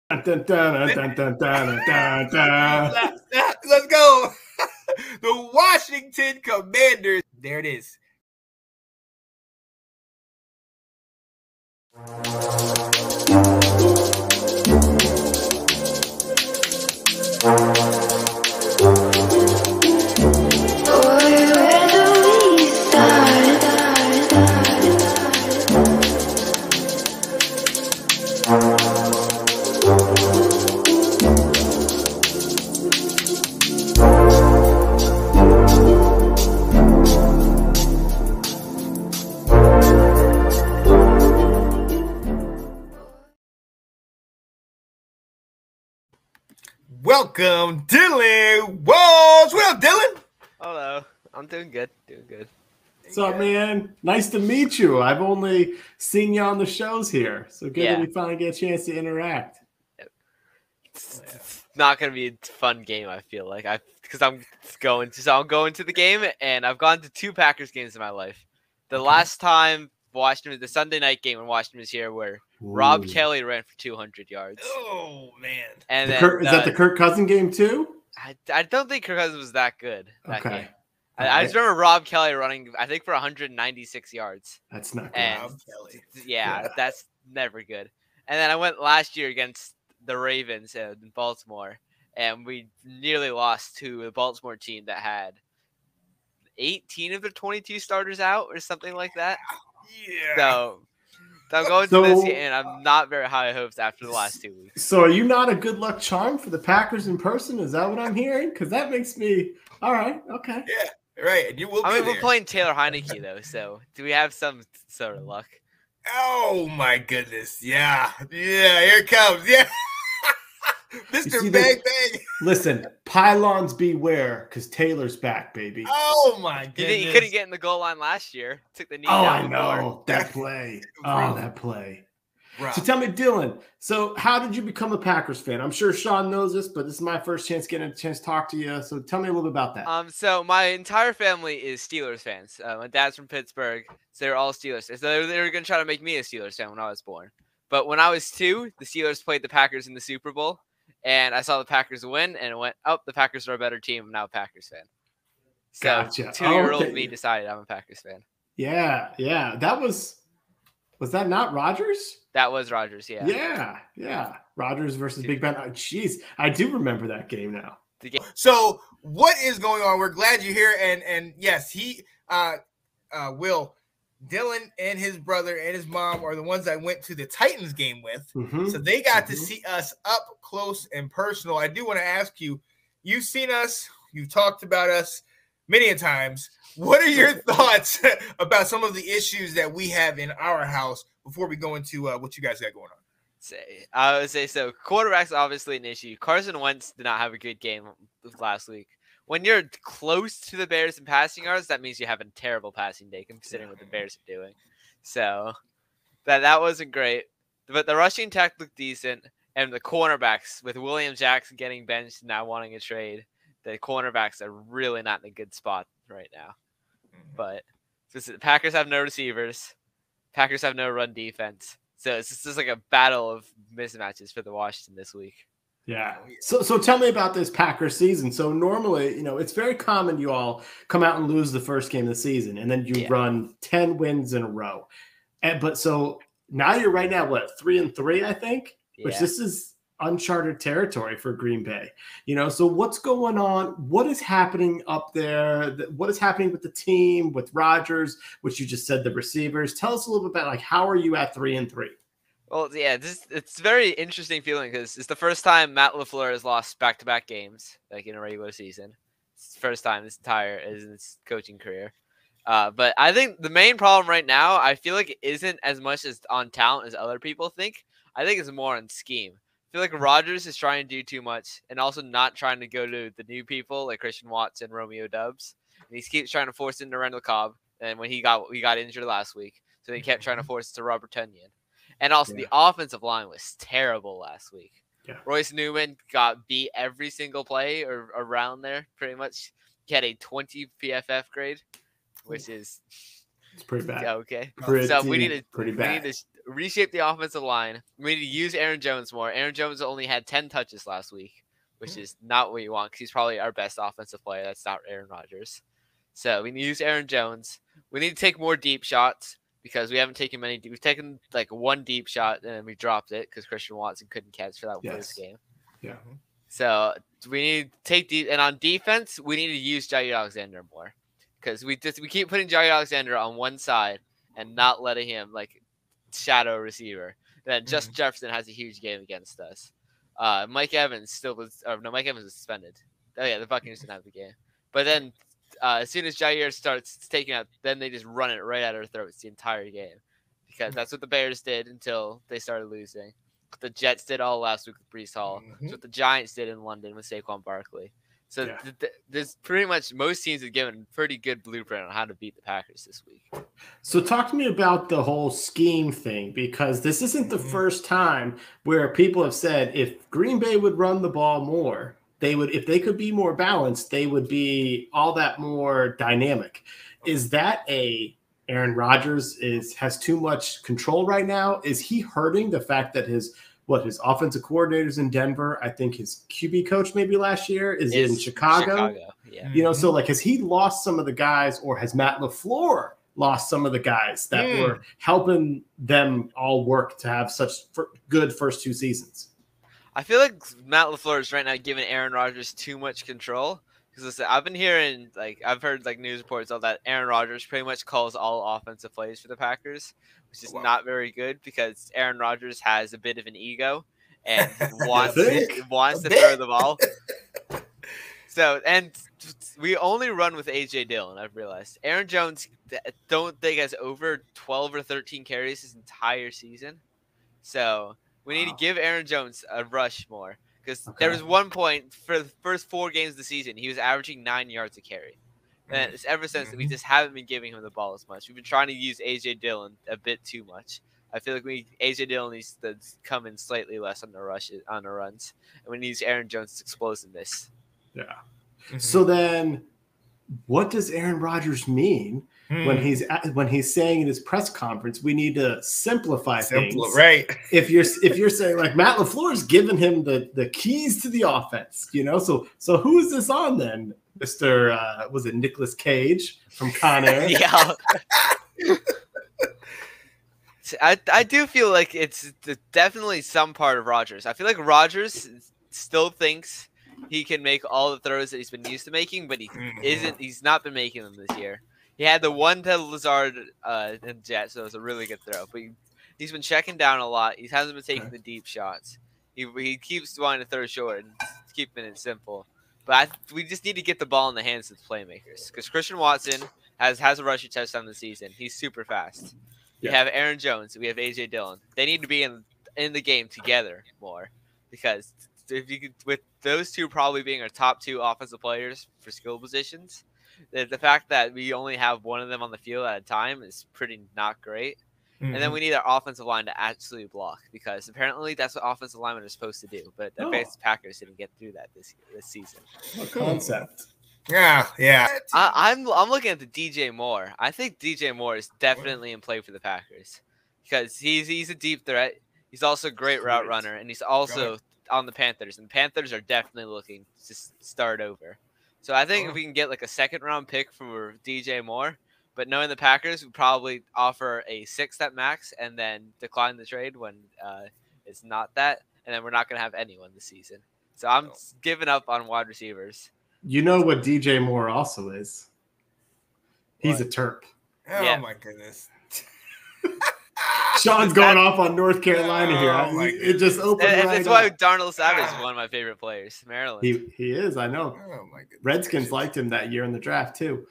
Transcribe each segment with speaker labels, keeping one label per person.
Speaker 1: Dun, dun, dun, dun, dun, dun, dun, dun.
Speaker 2: Let's go. The Washington Commanders. There it is. Welcome, Dylan Walsh. What up, Dylan?
Speaker 3: Hello. I'm doing good.
Speaker 1: What's up, man? Nice to meet you. I've only seen you on the shows here. So good that we finally get a chance to interact.
Speaker 3: It's not going to be a fun game, I feel like. Because I'm going to the game, and I've gone to 2 Packers games in my life. The last time the Sunday night game when Washington was here, where Rob Kelly ran for 200 yards.
Speaker 2: Oh, man.
Speaker 3: And
Speaker 1: is that the Kirk Cousins game, too?
Speaker 3: I don't think Kirk Cousins was that good that game.
Speaker 1: I
Speaker 3: just remember Rob Kelly running, I think, for 196 yards.
Speaker 1: That's not good.
Speaker 3: And
Speaker 2: Rob Kelly.
Speaker 3: Yeah, that's never good. And then I went last year against the Ravens in Baltimore, and we nearly lost to a Baltimore team that had 18 of their 22 starters out or something like that.
Speaker 2: Yeah.
Speaker 3: So I'm going to this game, and I'm not very high hopes after the last 2 weeks.
Speaker 1: So are you not a good luck charm for the Packers in person? Is that what I'm hearing? Because that makes me – all right, okay.
Speaker 2: Yeah, right. And you will be there.
Speaker 3: We're playing Taylor Heineke, though, so do we have some sort of luck?
Speaker 2: Oh, my goodness. Yeah, here it comes. Yeah. Mr. Bang Bang.
Speaker 1: Listen, pylons beware, because Taylor's back, baby.
Speaker 2: Oh, my goodness.
Speaker 3: He couldn't get in the goal line last year. Took the knee
Speaker 1: down.
Speaker 3: I
Speaker 1: know. That play. That play.
Speaker 2: Right.
Speaker 1: So tell me, Dylan, so how did you become a Packers fan? I'm sure Sean knows this, but this is my first chance getting a chance to talk to you. So tell me a little bit about that.
Speaker 3: So my entire family is Steelers fans. My dad's from Pittsburgh, so they're all Steelers. So they were going to try to make me a Steelers fan when I was born. But when I was 2, the Steelers played the Packers in the Super Bowl. And I saw the Packers win, and it went, the Packers are a better team. I'm now a Packers fan. So
Speaker 1: gotcha.
Speaker 3: 2-year-old me decided I'm a Packers fan.
Speaker 1: Yeah. That was that not Rodgers?
Speaker 3: That was Rodgers, yeah.
Speaker 1: Yeah. Rodgers versus Big Ben. Oh, jeez, I do remember that game now.
Speaker 2: So what is going on? We're glad you're here. And yes, he Will. Dylan and his brother and his mom are the ones I went to the Titans game with.
Speaker 1: Mm-hmm.
Speaker 2: So they got to see us up close and personal. I do want to ask you, you've seen us, you've talked about us many a times. What are your thoughts about some of the issues that we have in our house before we go into what you guys got going on?
Speaker 3: I would say so. Quarterback's obviously an issue. Carson Wentz did not have a good game last week. When you're close to the Bears in passing yards, that means you have a terrible passing day considering what the Bears are doing. So that wasn't great. But the rushing attack looked decent. And the cornerbacks, with William Jackson getting benched and now wanting a trade, the cornerbacks are really not in a good spot right now. But the Packers have no receivers. Packers have no run defense. So it's just like a battle of mismatches for the Washington this week.
Speaker 1: Yeah. So tell me about this Packers season. So normally, it's very common you all come out and lose the first game of the season, and then you run 10 wins in a row. But so now you're right now, 3-3, I think?
Speaker 3: Yeah.
Speaker 1: Which this is uncharted territory for Green Bay. So what's going on? What is happening up there? What is happening with the team, with Rodgers, which you just said, the receivers? Tell us a little bit about how are you at 3-3?
Speaker 3: Well, yeah, it's very interesting feeling because it's the first time Matt LaFleur has lost back-to-back games, like in a regular season. It's the first time in his coaching career. But I think the main problem right now, I feel like it isn't as much as on talent as other people think. I think it's more on scheme. I feel like Rodgers is trying to do too much and also not trying to go to the new people like Christian Watts and Romeo Doubs. And he keeps trying to force it into Randall Cobb. And when he got injured last week, so he kept trying to force it to Robert Tonyan. And also, the offensive line was terrible last week.
Speaker 1: Yeah.
Speaker 3: Royce Newman got beat every single play or around there, pretty much. He had a 20 PFF grade, which is
Speaker 1: it's pretty bad.
Speaker 3: Okay.
Speaker 1: We
Speaker 3: need to reshape the offensive line. We need to use Aaron Jones more. Aaron Jones only had 10 touches last week, which is not what you want because he's probably our best offensive player. That's not Aaron Rodgers. So we need to use Aaron Jones. We need to take more deep shots because we haven't taken many. We've taken like one deep shot and then we dropped it because Christian Watson couldn't catch for that first game.
Speaker 1: Yeah.
Speaker 3: So we need to take deep. And on defense, we need to use Jair Alexander more because we keep putting Jair Alexander on one side and not letting him like shadow receiver. Then Justin Jefferson has a huge game against us. Mike Evans Mike Evans was suspended. Oh yeah, the Buccaneers didn't have the game. But then as soon as Jair starts taking out, then they just run it right at our throats the entire game because that's what the Bears did until they started losing. The Jets did all last week with Breece Hall. That's what the Giants did in London with Saquon Barkley. So there's pretty much most teams have given a pretty good blueprint on how to beat the Packers this week.
Speaker 1: So talk to me about the whole scheme thing, because this isn't the first time where people have said if Green Bay would run the ball more, they would, if they could be more balanced, they would be all that more dynamic. Is that Aaron Rodgers has too much control right now? Is he hurting the fact that his offensive coordinators in Denver, I think his QB coach maybe last year is in Chicago.
Speaker 3: Yeah.
Speaker 1: You know, so like, has he lost some of the guys, or has Matt LaFleur lost some of the guys that were helping them all work to have such good first two seasons?
Speaker 3: I feel like Matt LaFleur is right now giving Aaron Rodgers too much control. Because I've been hearing, I've heard news reports all that Aaron Rodgers pretty much calls all offensive plays for the Packers, which is not very good because Aaron Rodgers has a bit of an ego and wants to throw the ball. So, and we only run with A.J. Dillon, I've realized. Aaron Jones, don't think has over 12 or 13 carries his entire season. So we need to give Aaron Jones a rush more. Because there was one point for the first 4 games of the season, he was averaging 9 yards a carry. And it's ever since that we just haven't been giving him the ball as much. We've been trying to use A.J. Dillon a bit too much. I feel like A.J. Dillon needs to come in slightly less on the runs, and we need to use Aaron Jones' explosiveness.
Speaker 1: Yeah. So then, what does Aaron Rodgers mean when he's saying in his press conference, we need to simplify things?
Speaker 2: Right.
Speaker 1: If you're saying like Matt LaFleur's given him the keys to the offense, you know, so who is this on then? Mr. Was it Nicolas Cage from Con Air?
Speaker 3: Yeah. I do feel like it's definitely some part of Rodgers. I feel like Rodgers still thinks he can make all the throws that he's been used to making, but he isn't. He's not been making them this year. He had the one to Lazard and Jet, so it was a really good throw. But he's been checking down a lot. He hasn't been taking the deep shots. He keeps wanting to throw short and keeping it simple. But we just need to get the ball in the hands of the playmakers, because Christian Watson has a rushing touchdown this season. He's super fast. We have Aaron Jones. We have A.J. Dillon. They need to be in the game together more, because if you could, with those two probably being our top 2 offensive players for skill positions, the fact that we only have one of them on the field at a time is pretty not great. And then we need our offensive line to actually block, because apparently that's what offensive linemen are supposed to do. But the Packers didn't get through that this season.
Speaker 1: What concept?
Speaker 2: Yeah.
Speaker 3: I'm looking at the DJ Moore. I think DJ Moore is definitely in play for the Packers, because he's a deep threat. He's also a great route runner, and he's also on the Panthers. And the Panthers are definitely looking to start over. So I think if we can get like a 2nd-round pick for DJ Moore, but knowing the Packers, we probably offer a 6th at max and then decline the trade when it's not that, and then we're not going to have anyone this season. So I'm giving up on wide receivers.
Speaker 1: You know what DJ Moore also is? He's a Terp.
Speaker 2: Oh my goodness.
Speaker 1: Sean's going off on North Carolina here. It just opened.
Speaker 3: And that's why Darnell Savage is one of my favorite players. Maryland.
Speaker 1: He is. I know.
Speaker 2: Oh my goodness.
Speaker 1: Redskins liked him that year in the draft too.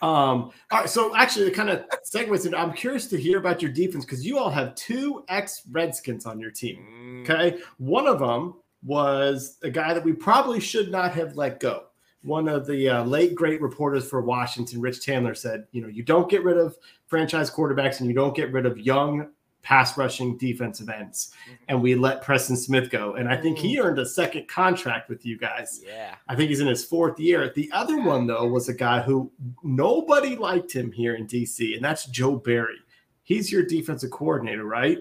Speaker 1: All right. So actually, it kind of segues into. I'm curious to hear about your defense, because you all have 2 ex-Redskins on your team. Okay, one of them was a guy that we probably should not have let go. One of the late great reporters for Washington, Rich Tandler, said, you don't get rid of franchise quarterbacks and you don't get rid of young pass rushing defensive ends. And we let Preston Smith go. And I think he earned a 2nd contract with you guys.
Speaker 3: Yeah.
Speaker 1: I think he's in his 4th year. The other one, though, was a guy who nobody liked him here in DC, and that's Joe Barry. He's your defensive coordinator, right?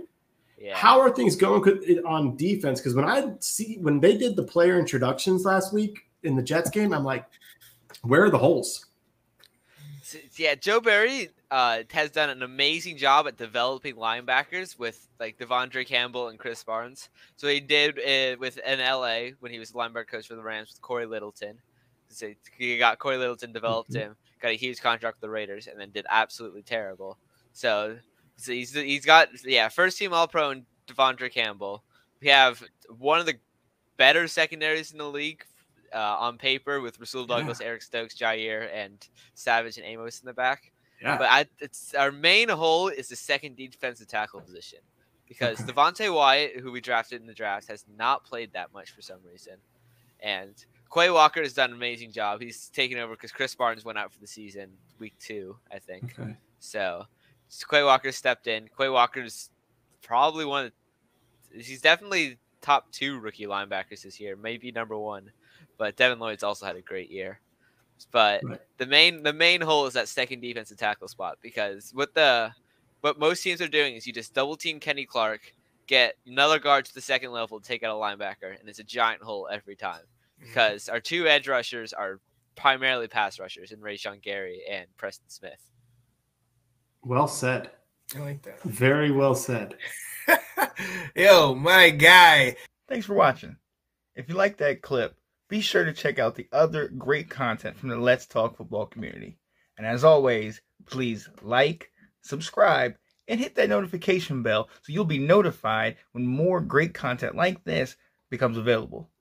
Speaker 3: Yeah.
Speaker 1: How are things going on defense? Because when they did the player introductions last week in the Jets game, I'm like, where are the holes?
Speaker 3: Yeah, Joe Barry has done an amazing job at developing linebackers with like Devondre Campbell and Chris Barnes. So he did it with in LA when he was the linebacker coach for the Rams with Corey Littleton. So he got Corey Littleton, developed him, got a huge contract with the Raiders, and then did absolutely terrible. So he's got first team All Pro and Devondre Campbell. We have one of the better secondaries in the league on paper with Rasul Douglas, Eric Stokes, Jair, and Savage and Amos in the back.
Speaker 1: Yeah.
Speaker 3: But it's our main hole is the second defensive tackle position because Devontae Wyatt, who we drafted in the draft, has not played that much for some reason. And Quay Walker has done an amazing job. He's taken over because Chris Barnes went out for the season week 2, I think.
Speaker 1: Okay.
Speaker 3: So Quay Walker stepped in. Quay Walker's probably he's definitely top 2 rookie linebackers this year, maybe number 1. But Devin Lloyd's also had a great year. But the main hole is that second defensive tackle spot because what most teams are doing is you just double team Kenny Clark, get another guard to the second level, take out a linebacker, and it's a giant hole every time because our 2 edge rushers are primarily pass rushers in Rashawn Gary and Preston Smith.
Speaker 1: Well said.
Speaker 2: I like that.
Speaker 1: Very well said.
Speaker 2: Yo, my guy.
Speaker 4: Thanks for watching. If you like that clip, be sure to check out the other great content from the Let's Talk Football community. And as always, please like, subscribe, and hit that notification bell so you'll be notified when more great content like this becomes available.